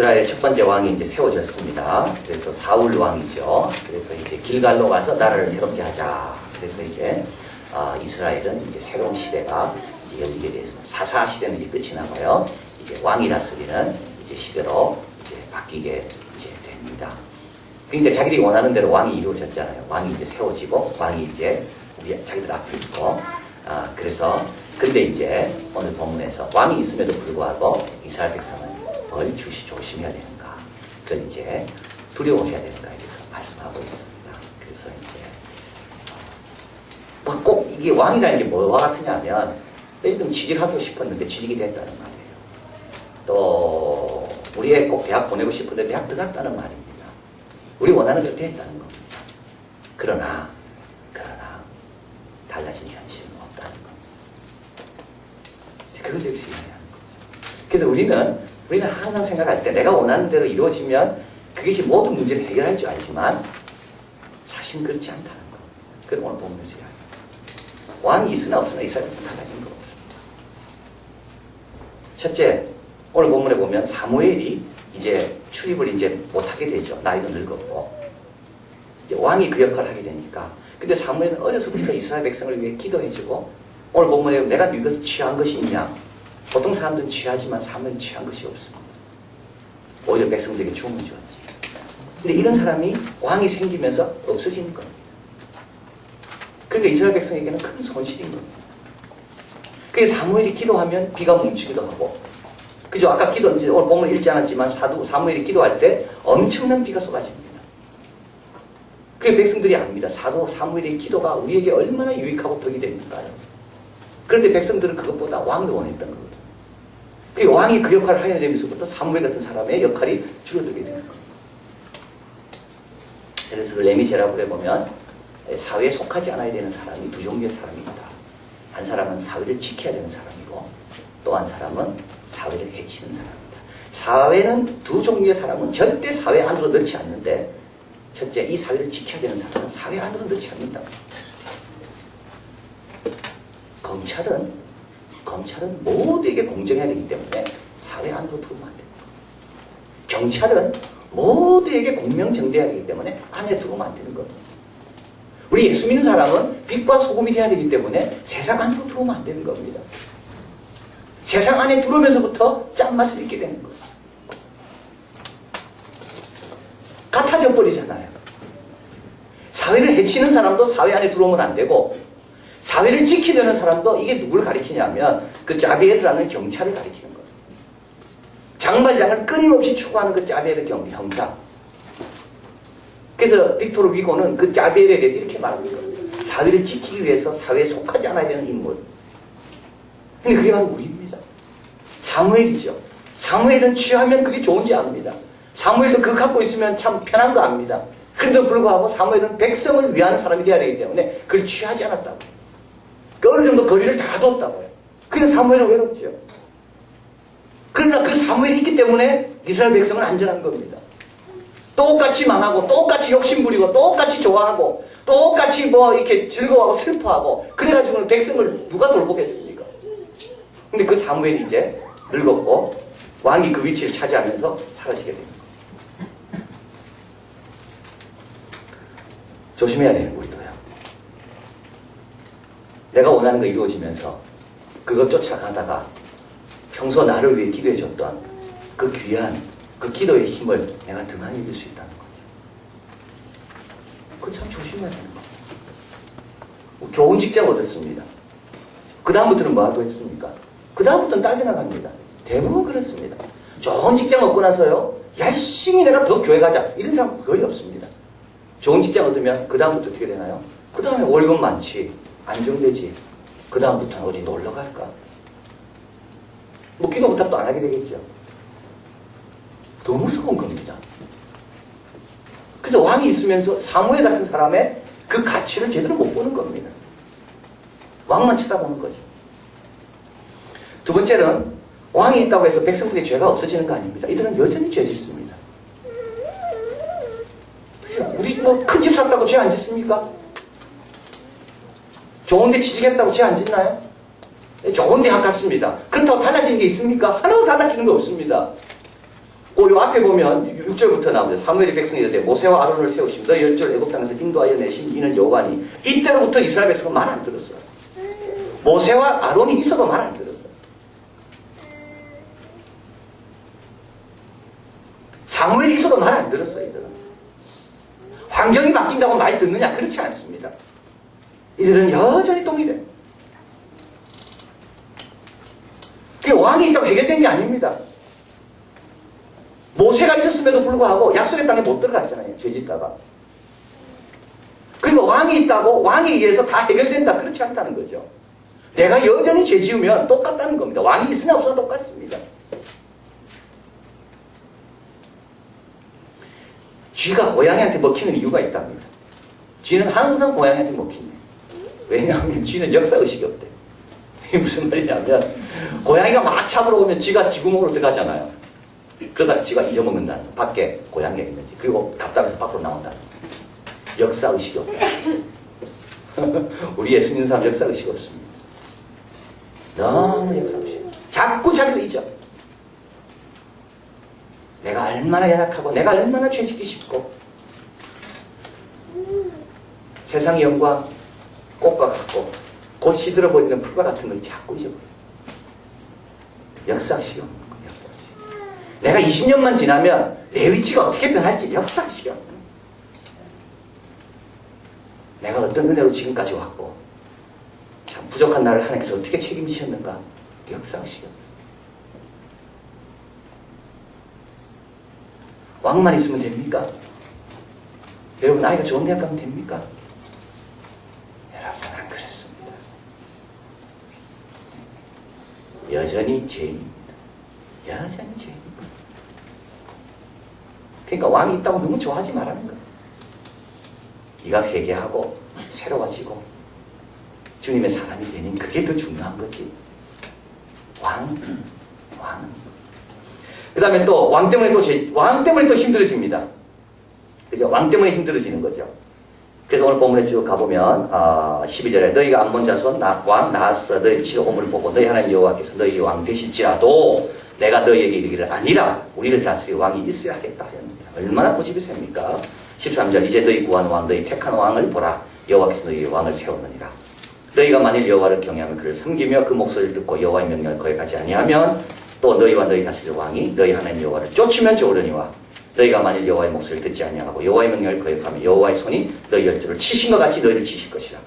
이스라엘 첫 번째 왕이 이제 세워졌습니다. 그래서 사울 왕이죠. 그래서 이제 길갈로 가서 나라를 새롭게 하자. 그래서 이제 이스라엘은 이제 새로운 시대가 이제 열리게 됐습니다. 사사 시대는 이제 끝이 나고요. 이제 왕이 다스리는 이제 시대로 이제 바뀌게 이제 됩니다. 그러니까 자기들이 원하는 대로 왕이 이루어졌잖아요. 왕이 이제 세워지고 왕이 이제 우리 자기들 앞에 있고 그래서 근데 이제 오늘 본문에서 왕이 있음에도 불구하고 이스라엘 백성은 뭘 조심해야 되는가? 그건 이제 두려워해야 되는가에 대해서 말씀하고 있습니다. 그래서 이제 꼭 이게 왕이라는 게 뭐와 같으냐면 예를 들면 취직하고 싶었는데 취직이 됐다는 말이에요. 또 우리 애 꼭 대학 보내고 싶은데 대학 들어갔다는 말입니다. 우리 원하는 대로 됐다는 겁니다. 그러나 달라진 현실은 없다는 겁니다. 그것을 중요해야 하는 거죠. 그래서 우리는 항상 생각할 때 내가 원하는 대로 이루어지면 그것이 모든 문제를 해결할 줄 알지만 사실은 그렇지 않다는 거. 그걸 오늘 보면서 이야기합니다. 왕이 있으나 없으나 이스라엘은 달라진 거 없습니다. 첫째, 오늘 본문에 보면 사무엘이 이제 출입을 이제 못하게 되죠. 나이도 늙었고 이제 왕이 그 역할을 하게 되니까. 근데 사무엘은 어려서부터 이스라엘 백성을 위해 기도해주고 오늘 본문에 내가 이것을 취한 것이 있냐? 보통 사람들은 취하지만 사무엘은 취한 것이 없습니다. 오히려 백성들에게 주음을 주었지. 근데 이런 사람이 왕이 생기면서 없어지는 겁니다. 그러니까 이스라엘 백성에게는 큰 손실인 겁니다. 그래서 사무엘이 기도하면 비가 멈추기도 하고 그죠? 아까 오늘 본문 읽지 않았지만 사무엘이 기도할 때 엄청난 비가 쏟아집니다. 그 백성들이 압니다. 사도 사무엘의 기도가 우리에게 얼마나 유익하고 덕이 되니까요. 그런데 백성들은 그것보다 왕을 원했던 거거든요. 그 왕이 그 역할을 하게 되면서부터 사무엘 같은 사람의 역할이 줄어들게 되는 겁니다. 그래서 레미제라블에 보면 사회에 속하지 않아야 되는 사람이 두 종류의 사람입니다. 한 사람은 사회를 지켜야 되는 사람이고 또 한 사람은 사회를 해치는 사람입니다. 사회는 두 종류의 사람은 절대 사회 안으로 넣지 않는데 첫째, 이 사회를 지켜야 되는 사람은 사회 안으로 넣지 않는다. 검찰은 모두에게 공정해야 되기 때문에 사회 안으로 들어오면 안 됩니다. 경찰은 모두에게 공명정대해야 되기 때문에 안에 들어오면 안 되는 겁니다. 우리 예수 믿는 사람은 빛과 소금이 돼야 되기 때문에 세상 안으로 들어오면 안 되는 겁니다. 세상 안에 들어오면서부터 짠맛을 잊게 되는 거예요. 같아져 버리잖아요. 사회를 해치는 사람도 사회 안에 들어오면 안 되고 사회를 지키려는 사람도 이게 누구를 가리키냐면 그 자비에르라는 경찰을 가리키는 거예요. 장발장을 끊임없이 추구하는 그 자비에르 형사. 그래서 빅토르 위고는 그 자비에르에 대해서 이렇게 말합니다. 사회를 지키기 위해서 사회에 속하지 않아야 되는 인물. 근데 그게 바로 우리입니다. 사무엘이죠. 사무엘은 취하면 그게 좋은지 압니다. 사무엘도 그거 갖고 있으면 참 편한 거 압니다. 그런데도 불구하고 사무엘은 백성을 위하는 사람이 되어야 되기 때문에 그걸 취하지 않았다고. 어느 정도 거리를 다 뒀다고요. 그래서 사무엘은 외롭죠. 그러나 그 사무엘이 있기 때문에 이스라엘 백성은 안전한 겁니다. 똑같이 망하고 똑같이 욕심부리고 똑같이 좋아하고 똑같이 이렇게 즐거워하고 슬퍼하고 그래가지고는 백성을 누가 돌보겠습니까? 근데 그 사무엘이 이제 늙었고 왕이 그 위치를 차지하면서 사라지게 됩니다. 조심해야 되는 우리도요. 내가 원하는 거 이루어지면서 그것 쫓아가다가 평소 나를 위해 기도해줬던 그 귀한 그 기도의 힘을 내가 등한히 잃을 수 있다는 거죠. 그거 참 조심해야 되는 거예요. 좋은 직장 얻었습니다. 그 다음부터는 뭐 하고 했습니까? 그 다음부터는 따져나갑니다. 대부분 그렇습니다. 좋은 직장 얻고 나서요, 열심히 내가 더 교회 가자. 이런 사람 거의 없습니다. 좋은 직장 얻으면 그 다음부터 어떻게 되나요? 그 다음에 월급 많지, 안정되지. 그 다음부터는 어디 놀러 갈까? 뭐 기도 부탁도 안 하게 되겠죠. 더 무서운 겁니다. 그래서 왕이 있으면서 사무엘 같은 사람의 그 가치를 제대로 못 보는 겁니다. 왕만 쳐다보는 거죠. 두 번째는 왕이 있다고 해서 백성들의 죄가 없어지는 거 아닙니다. 이들은 여전히 죄 짓습니다. 우리 큰 집 샀다고 죄 안 짓습니까? 좋은 데 취직했다고 죄 안 짓나요? 좋은 대학 갔습니다. 그렇다고 달라지는 게 있습니까? 하나도 달라지는 거 없습니다. 그 앞에 보면 6절부터 나오죠. 사무엘이 백성이 이르되 모세와 아론을 세우시며 너희 열조를 애굽 땅에서 인도하여 내신 이는 여호와니. 이때로부터 이스라엘 백성은 말 안 들었어요. 모세와 아론이 있어도 말 안 들었어요. 사무엘이 있어도 말 안 들었어요. 이들은. 환경이 바뀐다고 말 듣느냐? 그렇지 않습니다. 이들은 여전히 동일해. 그게 왕이 있다고 해결된 게 아닙니다. 모세가 있었음에도 불구하고 약속의 땅에 못 들어갔잖아요. 죄짓다가. 그러니까 왕이 있다고 왕에 의해서 다 해결된다. 그렇지 않다는 거죠. 내가 여전히 죄 지으면 똑같다는 겁니다. 왕이 있으나 없으나 똑같습니다. 쥐가 고양이한테 먹히는 이유가 있답니다. 쥐는 항상 고양이한테 먹힌대. 왜냐하면 쥐는 역사의식이 없대. 이게 무슨 말이냐면 고양이가 막 잡으러 오면 쥐가 쥐구멍으로 들어가잖아요. 그러다가 쥐가 잊어먹는다는 거예요. 밖에 고양이가 있는지. 그리고 답답해서 밖으로 나온다는 거예요. 역사의식이 없다. 우리 예수 믿는 사람 역사의식이 없습니다. 너무 역사의식. 자꾸 자기를 잊어. 내가 얼마나 연약하고 내가 얼마나 죄짓기 쉽고 세상의 영광 꽃과 같고 곧 시들어버리는 풀과 같은 걸 자꾸 잊어버려. 역사의식이 없는 거예요. 역사의식. 내가 20년만 지나면 내 위치가 어떻게 변할지 역사의식이 없는 거예요. 내가 어떤 은혜로 지금까지 왔고 참 부족한 나를 하나님께서 어떻게 책임지셨는가 역사의식이 없는 거예요. 왕만 있으면 됩니까? 여러분 아이가 좋은 대학 가면 됩니까? 여러분 안 그렇습니다. 여전히 죄인입니다. 여전히 죄인입니다. 그러니까 왕이 있다고 너무 좋아하지 말라는 거예요. 네가 회개하고 새로워지고 주님의 사람이 되는 그게 더 중요한 거지. 왕은 그 다음에 또 왕 때문에 또 힘들어집니다. 그죠? 왕 때문에 힘들어지는 거죠. 그래서 오늘 본문에 쭉 가보면 12절에 너희가 암몬 자손 왕 나아서 너희 치러 오므를 보고 너희 하나님 여호와께서 너희 왕 되실지라도 내가 너희에게 이르기를 아니라 우리를 다스릴 왕이 있어야 하겠다 하였느니라. 얼마나 고집이 셉니까? 13절 이제 너희 구한 왕 너희 택한 왕을 보라. 여호와께서 너희 왕을 세웠느니라. 너희가 만일 여호와를 경외하며 그를 섬기며 그 목소리를 듣고 여호와의 명령을 거역하지 아니하면 또 너희와 너희 다스릴 왕이 너희 하나님 여호와를 쫓으면 좋으려니와 너희가 만일 여호와의 목소리를 듣지 아니하고 여호와의 명령을 거역하며 여호와의 손이 너희 열조를 치신 것 같이 너희를 치실 것이라.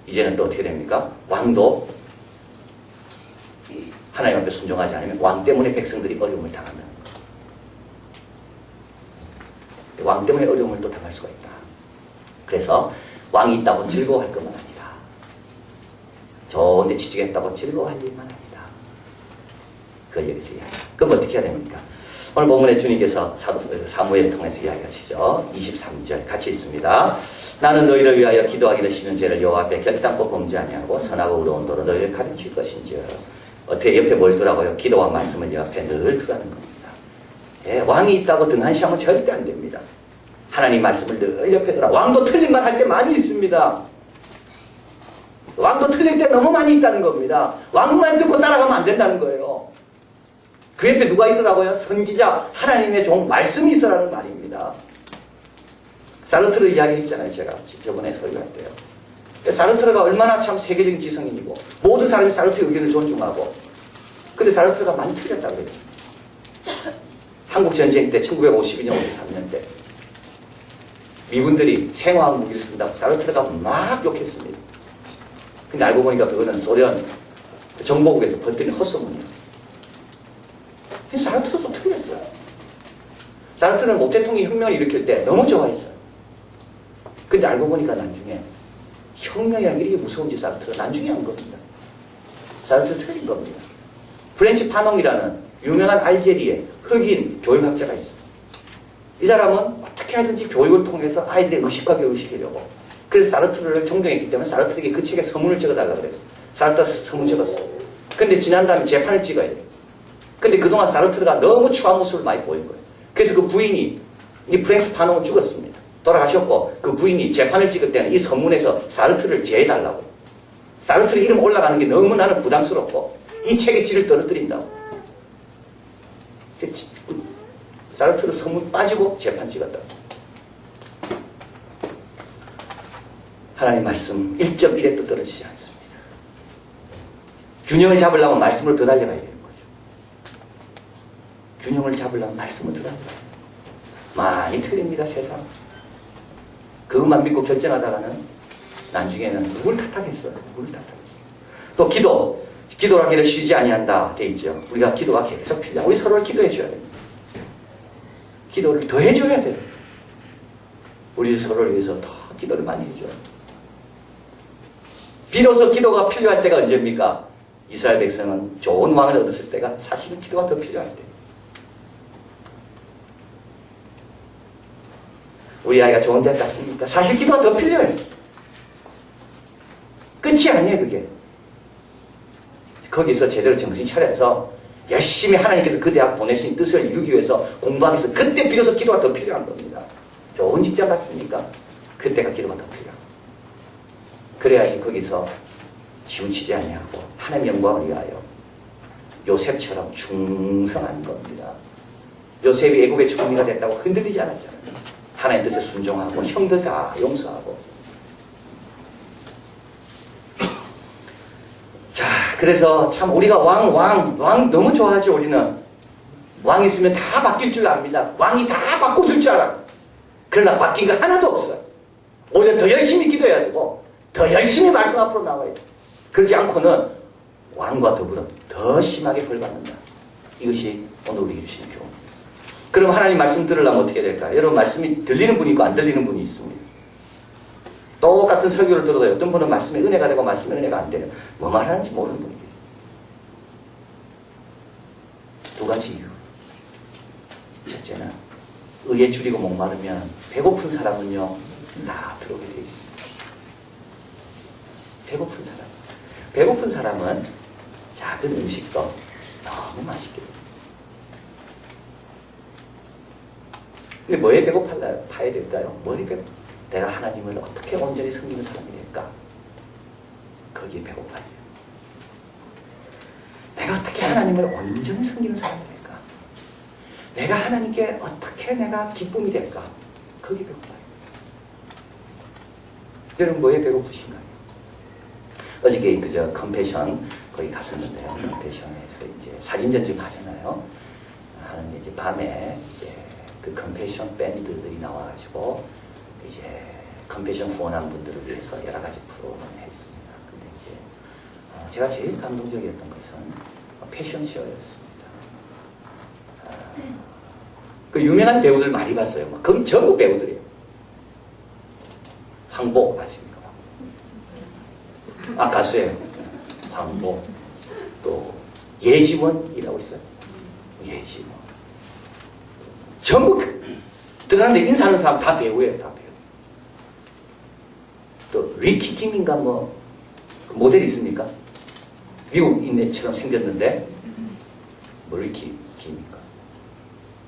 이제는 또 어떻게 됩니까? 왕도 하나님 앞에 순종하지 않으면 왕 때문에 백성들이 어려움을 당한다는 거예요. 왕 때문에 어려움을 또 당할 수가 있다. 그래서 왕이 있다고 즐거워할 것만 아니다. 좋은데 취직했다고 즐거워할 일만 아니다. 그걸 여기서 이야기합니다. 그럼 어떻게 해야 됩니까? 오늘 본문에 주님께서 사무엘을 통해서 이야기하시죠. 23절 같이 있습니다. 나는 너희를 위하여 기도하기를 싫은 죄를 여호와 앞에 결단코 범죄 아니하고 선하고 의로운 도로 너희를 가르칠 것인지요. 어떻게 옆에 뭘 두라고요? 기도와 말씀을 옆에 늘 두라는 겁니다. 예, 왕이 있다고 등한시하면 절대 안 됩니다. 하나님 말씀을 늘 옆에 두라. 왕도 틀린 말 할 때 많이 있습니다. 왕도 틀릴 때 너무 많이 있다는 겁니다. 왕만 듣고 따라가면 안 된다는 거예요. 그 옆에 누가 있으라고요? 선지자, 하나님의 종, 말씀이 있으라는 말입니다. 사르트르 이야기했잖아요. 제가 저번에 설교할 때요. 사르트르가 얼마나 참 세계적인 지성인이고 모든 사람이 사르트르의 의견을 존중하고 근데 사르트르가 많이 틀렸다고 그래요. 한국전쟁 때 1952년, 53년 때 미군들이 생화학 무기를 쓴다고 사르트르가 막 욕했습니다. 근데 알고 보니까 그거는 소련 정보국에서 버티는 헛소문이에요. 사르트르도 틀렸어요. 사르트르는 모 대통령이 혁명을 일으킬 때 너무 좋아했어요. 근데 알고 보니까 나중에 혁명이라는 게 이렇게 무서운지 사르트르가 나중에 한 겁니다. 사르트르 틀린 겁니다. 프렌치 파농이라는 유명한 알제리의 흑인 교육학자가 있어요. 이 사람은 어떻게 하든지 교육을 통해서 아이들의 의식하게 의식하려고. 그래서 사르트르를 존경했기 때문에 사르트르에게 그 책에 서문을 찍어달라고 그랬어요. 사르트르가 서문 찍었어요. 근데 지난 다음에 재판을 찍어야 돼요. 근데 그동안 사르트르가 너무 추한 모습을 많이 보인 거예요. 그래서 그 부인이 이 프랭스 파농은 죽었습니다. 돌아가셨고 그 부인이 재판을 찍을 때는 이 서문에서 사르트르를 제해달라고. 사르트르 이름 올라가는 게 너무 나는 부담스럽고 이 책의 질을 떨어뜨린다고. 사르트르 성문 빠지고 재판 찍었다. 하나님 말씀 1.1에도 떨어지지 않습니다. 균형을 잡으려면 말씀으로 더 달려가야 되는 거죠. 균형을 잡으려면 말씀으로 더 달려가야 돼요. 많이 틀립니다, 세상. 그것만 믿고 결정하다가는 나중에는 누굴 탓하겠어요? 누굴 탓하겠어요? 또 기도하기를 쉬지 아니한다 돼 있죠. 우리가 기도가 계속 필요해. 우리 서로를 기도해 줘야 됩니다. 기도를 더 해줘야 돼요. 우리 서로를 위해서 더 기도를 많이 해줘야 돼요. 비로소 기도가 필요할 때가 언제입니까? 이스라엘 백성은 좋은 왕을 얻었을 때가 사실은 기도가 더 필요할 때. 우리 아이가 좋은 데 갔습니까? 사실 기도가 더 필요해요. 끝이 아니에요, 그게. 거기서 제대로 정신 차려서 열심히 하나님께서 그 대학 보내신 뜻을 이루기 위해서 공부하기 위해서 그때 비로소 기도가 더 필요한 겁니다. 좋은 직장 갔습니까? 그때가 기도가 더 필요합니다. 그래야지 거기서 치우치지 아니하고 하나님 영광을 위하여 요셉처럼 충성한 겁니다. 요셉이 애국의 총리가 됐다고 흔들리지 않았잖아요. 하나님 뜻에 순종하고 형들 다 용서하고. 자, 그래서 참 우리가 왕 너무 좋아하죠. 우리는 왕 있으면 다 바뀔 줄 압니다. 왕이 다 바꿔줄 줄 알아. 그러나 바뀐 거 하나도 없어요. 오히려 더 열심히 기도해야 되고 더 열심히 말씀 앞으로 나와야 돼. 그렇지 않고는 왕과 더불어 더 심하게 벌받는다. 이것이 오늘 우리에게 주신 교훈입니다. 그럼 하나님 말씀 들으려면 어떻게 될까요? 여러분 말씀이 들리는 분이 있고 안 들리는 분이 있습니다. 똑같은 설교를 들어도 어떤 분은 말씀에 은혜가 되고 말씀에 은혜가 안 되는, 뭐 말하는지 모르는 분이 돼요. 두 가지 이유. 첫째는 의에 줄이고 목마르면 배고픈 사람은요 다 들어오게 되어 있습니다. 배고픈 사람은 작은 음식도 너무 맛있게 됩니다. 근데 뭐에 배고파야 될까요? 내가 하나님을 어떻게 온전히 섬기는 사람이 될까? 거기에 배고파야 돼요. 내가 어떻게 하나님을 온전히 섬기는 사람이 될까? 내가 하나님께 어떻게 내가 기쁨이 될까? 거기에 배고파야 돼요. 여러분 뭐에 배고프신가요? 어저께 그저 컴패션 거기 갔었는데요. 컴패션에서 이제 사진 전집 하잖아요. 하는 이제 밤에 이제 그 컴패션 밴드들이 나와가지고 이제 컴패션 후원한 분들을 위해서 여러 가지 프로그램을 했습니다. 근데 이제 제가 제일 감동적이었던 것은 패션쇼였습니다. 그 유명한 배우들 많이 봤어요. 거기 전부 배우들이에요. 황보 아십니까? 가수예요. 황보. 또 예지원이라고 있어요. 예지원. 전부 들어가는데 인사하는 사람 다 배우예요. 다 배우. 또 리키 김인가 뭐 모델이 있습니까? 미국 인내처럼 생겼는데 뭐 리키 김인가.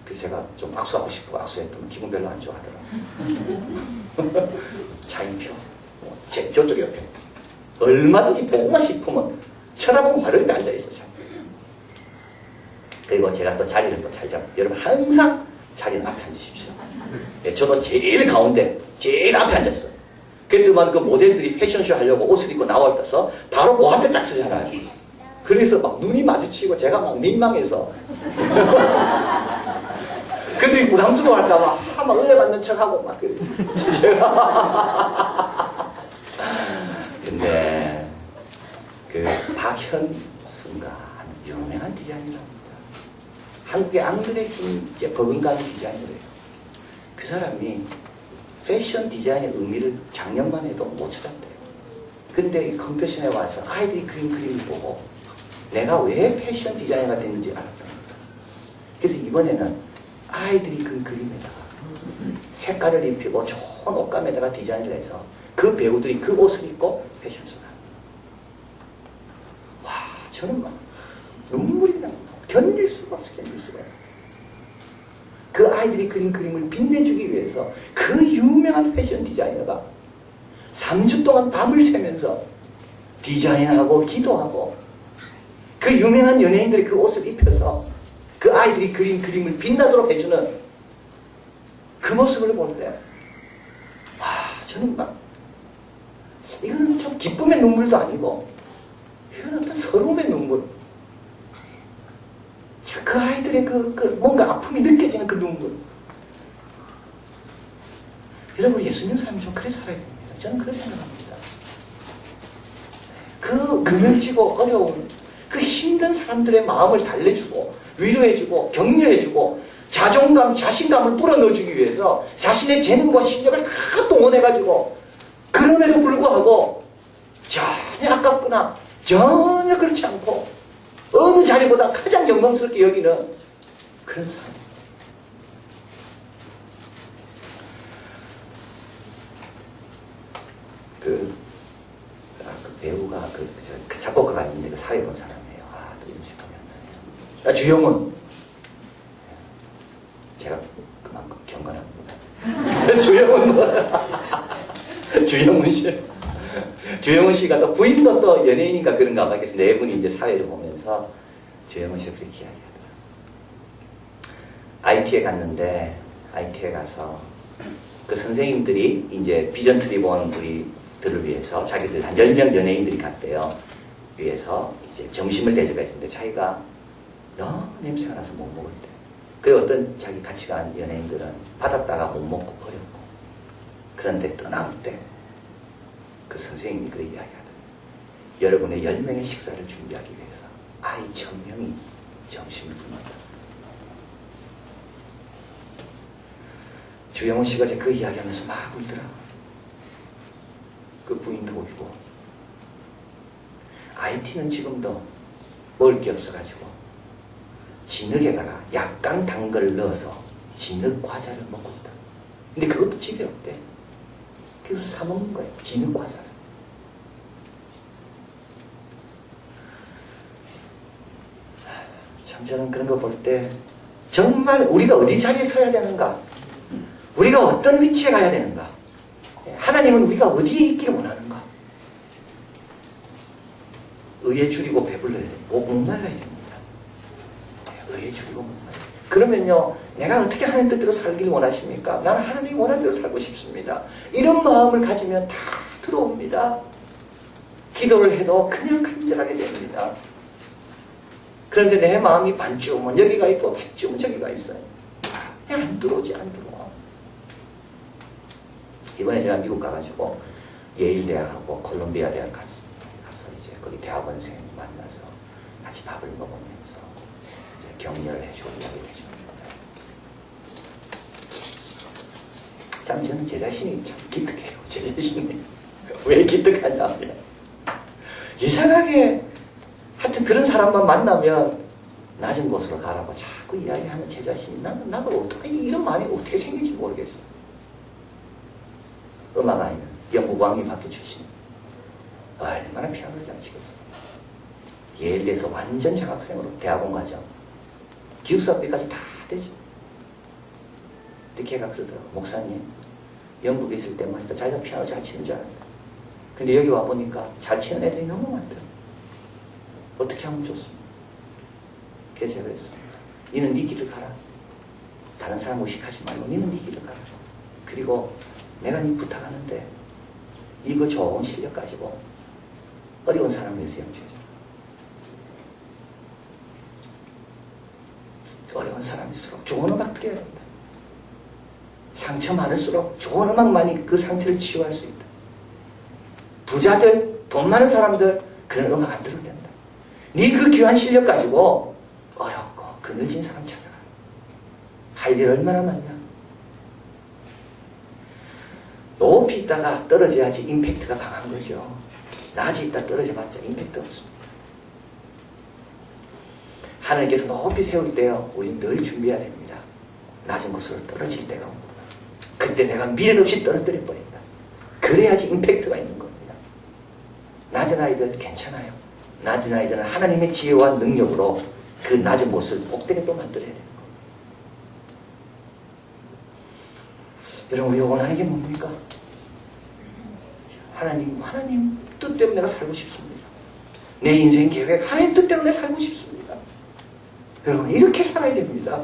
그래서 제가 좀 악수하고 싶고 악수했더니 기분 별로 안 좋아하더라고요. 차인표. 저쪽 옆에. 얼마든지 보고만 싶으면 쳐다보면 바로 옆에 앉아있어. 그리고 제가 또 자리를 또 잘 잡고 여러분 항상 자리는 앞에 앉으십시오. 네, 저도 제일 가운데 제일 앞에 앉았어요. 그랬더만 그 모델들이 패션쇼 하려고 옷을 입고 나와있어서 바로 그 앞에 딱 서잖아요. 그래서 막 눈이 마주치고 제가 막 민망해서 그들이 부담스러워할까봐 막 은혜 받는 척하고 막 그래. 근데 그 박현수인가 하는 유명한 디자이너입니다. 한국의 앙드레 김 버금가는 디자이너예요. 그 사람이 패션 디자인의 의미를 작년만 해도 못 찾았대요. 근데 이 컴패션에 와서 아이들이 그린 그림을 보고 내가 왜 패션 디자이너가 됐는지 알았답니다. 그래서 이번에는 아이들이 그린 그림에다가 색깔을 입히고 좋은 옷감에다가 디자인을 해서 그 배우들이 그 옷을 입고 패션쇼를 합니다. 와, 저는 막 눈물이 납니다. 견딜 수가 없어, 견딜 수가 없어. 그 아이들이 그린 그림을 빛내주기 위해서 그 유명한 패션 디자이너가 3주 동안 밤을 새면서 디자인하고 기도하고 그 유명한 연예인들이 그 옷을 입혀서 그 아이들이 그린 그림을 빛나도록 해주는 그 모습을 볼 때, 저는 막, 이거는 좀 기쁨의 눈물도 아니고, 이건 어떤 서러움의 눈물. 그 아이들의 뭔가 아픔이 느껴지는 그 눈물. 여러분, 예수 믿는 사람이 좀 그래 살아야 됩니다. 저는 그렇게 생각합니다. 그 그늘지고 어려운 그 힘든 사람들의 마음을 달래주고 위로해주고 격려해주고 자존감, 자신감을 불어넣어주기 위해서 자신의 재능과 실력을 다 동원해가지고 그럼에도 불구하고 전혀 아깝거나 전혀 그렇지 않고 어느 자리보다 가장 영광스럽게 여기는 그런 사람. 그 배우가 그 작곡가가 있는데 그 사회 본 사람이에요. 또 이름 생각이 안 나네요. 주영훈. 제가 그만큼 경건합니다. 주영훈 씨. 주영훈 씨가 또 부인도 또 연예인인가 그런가 봐. 그래서 네 분이 이제 사회를 보면서 주영훈 씨가 그렇게 이야기하더라고요. IT에 갔는데, IT에 가서 그 선생님들이 이제 비전 트리본 우리들을 위해서 자기들 한 10명 연예인들이 갔대요. 위해서 이제 점심을 대접했는데 자기가 너무 냄새가 나서 못 먹었대. 그리고 어떤 자기 같이 간 연예인들은 받았다가 못 먹고 버렸고. 그런데 떠나올 때 그 선생님이 그렇게 이야기하더라고요. 여러분의 10명의 식사를 준비하기 위해서 아이 1000명이 점심을 굶었다. 주영훈 씨가 그 이야기하면서 막 울더라. 그 부인도 울고. IT는 지금도 먹을 게 없어가지고 진흙에다가 약간 단 걸 넣어서 진흙 과자를 먹고 있다. 근데 그것도 집에 없대. 그래서 사 먹는 거예요. 진흙 과자를. 참 저는 그런 거 볼 때 정말 우리가 어디 자리에 서야 되는가? 우리가 어떤 위치에 가야 되는가? 하나님은 우리가 어디에 있기를 원하는가? 의에 줄이고 배불러야 돼. 목말라야 됩니다. 의에 줄이고 목말라야 돼. 그러면요, 내가 어떻게 하나님 뜻대로 살기를 원하십니까? 나는 하나님이 원하는 대로 살고 싶습니다. 이런 마음을 가지면 다 들어옵니다. 기도를 해도 그냥 간절하게 됩니다. 그런데 내 마음이 반쯤은 여기가 있고 반쯤은 저기가 있어요. 그냥 안 들어오지, 안 들어와. 이번에 제가 미국 가가지고 예일 대학하고 콜롬비아 대학 가서 이제 거기 대학원생 만나서 같이 밥을 먹으면서 이제 격려를 해주고 이야기를 해줍니다. 참 저는 제 자신이 참 기특해요. 제 자신이 왜 기특하냐면 이상하게 하여튼 그런 사람만 만나면 낮은 곳으로 가라고 자꾸 이야기하는 제 자신이 나도 어떻게 이런 마음이 어떻게 생길지 모르겠어. 음악아이는 영국 왕립학교 출신. 얼마나 피아노를 잘 치겠어. 예일대에서 완전 장학생으로 대학원 과정. 기숙사비까지 다 되죠. 근데 걔가 그러더라고. 목사님, 영국에 있을 때만 해도 자기가 피아노 잘 치는 줄 알았는데 근데 여기 와보니까 잘 치는 애들이 너무 많더라. 어떻게 하면 좋습니까? 그래서 제가 그랬습니다. 니는 네 길을 가라. 다른 사람 무식하지 말고 니는 네 길을 가라. 그리고 내가 니 부탁하는데 이거 좋은 실력 가지고 어려운 사람을 위해서 연주해줘. 어려운 사람일수록 좋은 음악 들어야 된다. 상처 많을수록 좋은 음악만이 그 상처를 치유할 수 있다. 부자들, 돈 많은 사람들 그런 음악 안 들어도 된다. 네 그 귀한 실력 가지고 어렵고 그늘진 사람 찾아가. 할 일 얼마나 많냐. 높이 있다가 떨어져야지 임팩트가 강한 거죠. 낮에 있다 떨어져봤자 임팩트 없습니다. 하나님께서 높이 세울 때요, 우리는 늘 준비해야 됩니다. 낮은 곳으로 떨어질 때가 오구나. 그때 내가 미련 없이 떨어뜨려 버린다. 그래야지 임팩트가 있는 겁니다. 낮은 아이들 괜찮아요. 낮은 아이들은 하나님의 지혜와 능력으로 그 낮은 곳을 꼭대기에 또 만들어야 되는 겁니다. 여러분, 우리가 원하는 게 뭡니까? 하나님 뜻대로 내가 살고 싶습니다. 내 인생 계획, 하나님 뜻대로 내가 살고 싶습니다. 여러분 이렇게 살아야 됩니다.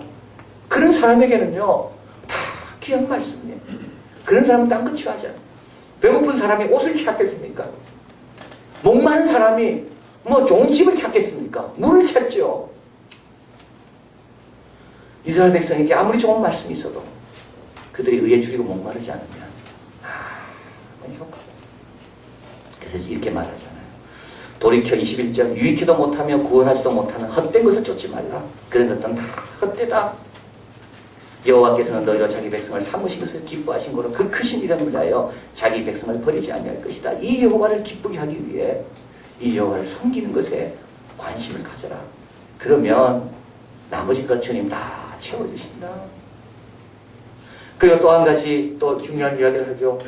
그런 사람에게는요 다 귀한 말씀이에요. 그런 사람은 딴 거 취하지 않아요. 배고픈 사람이 옷을 찾겠습니까? 목마른 사람이 뭐 좋은 집을 찾겠습니까? 물을 찾죠. 이스라엘 백성에게 아무리 좋은 말씀이 있어도 그들이 의에 줄이고 목마르지 않으면 효과. 그래서 이렇게 말하잖아요. 돌이켜 21절 유익히도 못하며 구원하지도 못하는 헛된 것을 쫓지 말라. 그런 것들은 다 헛되다. 여호와께서는 너희로 자기 백성을 삼으신 것을 기뻐하신 거로 그 크신 이름을 위하여 자기 백성을 버리지 아니할 것이다. 이 여호와를 기쁘게 하기 위해 이 여호와를 섬기는 것에 관심을 가져라. 그러면 나머지 것 주님 다 채워주신다. 그리고 또 한 가지 또 중요한 이야기를 하죠.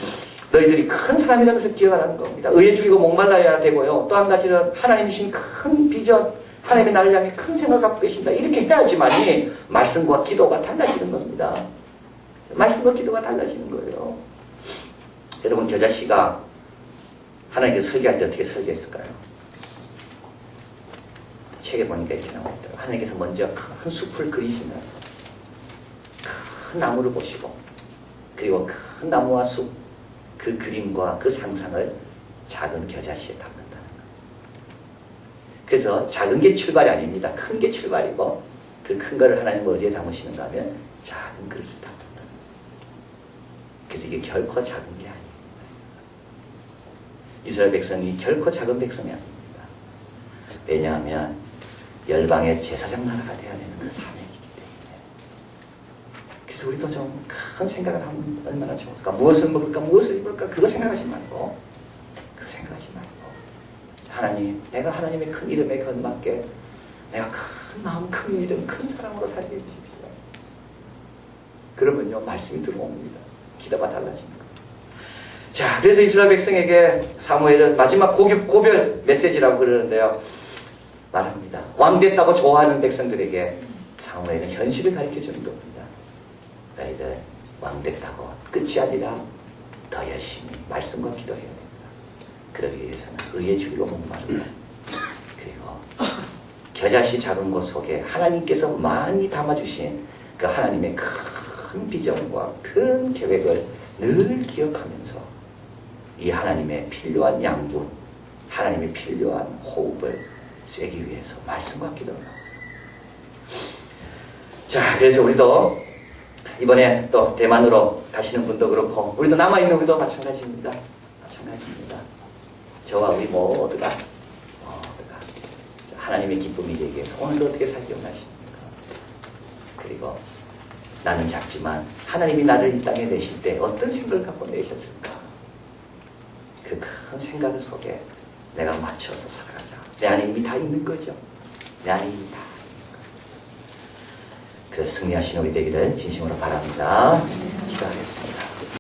너희들이 큰 사람이라는 것을 기억하라는 겁니다. 의에 줄이고 목말라야 되고요. 또 한 가지는 하나님 주신 큰 비전, 하나님의 나를 향해 큰 생각을 갖고 계신다. 이렇게 해야지만이 말씀과 기도가 달라지는 겁니다. 말씀과 기도가 달라지는 거예요. 여러분 겨자씨가 하나님께 설교할 때 어떻게 설교했을까요? 책에 보니까 이렇게 나와 있더라고요. 하나님께서 먼저 큰 숲을 그리시면서 큰 나무를 보시고 그리고 큰 나무와 숲 그 그림과 그 상상을 작은 겨자씨에 담는다는 거예요. 그래서 작은 게 출발이 아닙니다. 큰 게 출발이고 그 큰 거를 하나님 어디에 담으시는가 하면 작은 그릇에 담는다는 거예요. 그래서 이게 결코 작은 게 아닙니다. 이스라엘 백성이 결코 작은 백성이 아닙니다. 왜냐하면 열방의 제사장 나라가 되어야 되는 그 사명이기 때문에. 그래서 우리도 좀 큰 생각을 하면 얼마나 좋을까. 무엇을 먹을까, 무엇을 입을까, 그거 생각하지 말고, 그거 생각하지 말고, 하나님, 내가 하나님의 큰 이름에 걸맞게 내가 큰 마음, 큰 믿음, 큰 사랑으로 살게 해주십시오. 그러면요 말씀이 들어옵니다. 기도가 달라집니다. 자, 그래서 이스라엘 백성에게 사무엘은 마지막 고별 메시지라고 그러는데요. 말합니다. 왕 됐다고 좋아하는 백성들에게 사무엘은 현실을 가르쳐주는 겁니다. 너희들 왕 됐다고 끝이 아니라 더 열심히 말씀과 기도해야 됩니다. 그러기 위해서는 의에 줄이고 목마르다. 그리고 겨자씨 작은 곳 속에 하나님께서 많이 담아주신 그 하나님의 큰 비전과 큰 계획을 늘 기억하면서 이 하나님의 필요한 양분, 하나님의 필요한 호흡을 쐬기 위해서 말씀과 기도를 합니다. 자, 그래서 우리도 이번에 또 대만으로 가시는 분도 그렇고 우리도 남아있는 우리도 마찬가지입니다. 마찬가지입니다. 저와 우리 모두가 하나님의 기쁨이 되기 위해서 오늘도 어떻게 살기 원하십니까? 그리고 나는 작지만 하나님이 나를 이 땅에 내실 때 어떤 생각을 갖고 내셨을까? 그 큰 생각 속에 내가 맞춰서 살아가자. 내 안에 이미 다 있는 거죠. 내 안에 이미 다 있는 거죠. 그래서 승리하시는 우리 되기를 진심으로 바랍니다. 기도하겠습니다.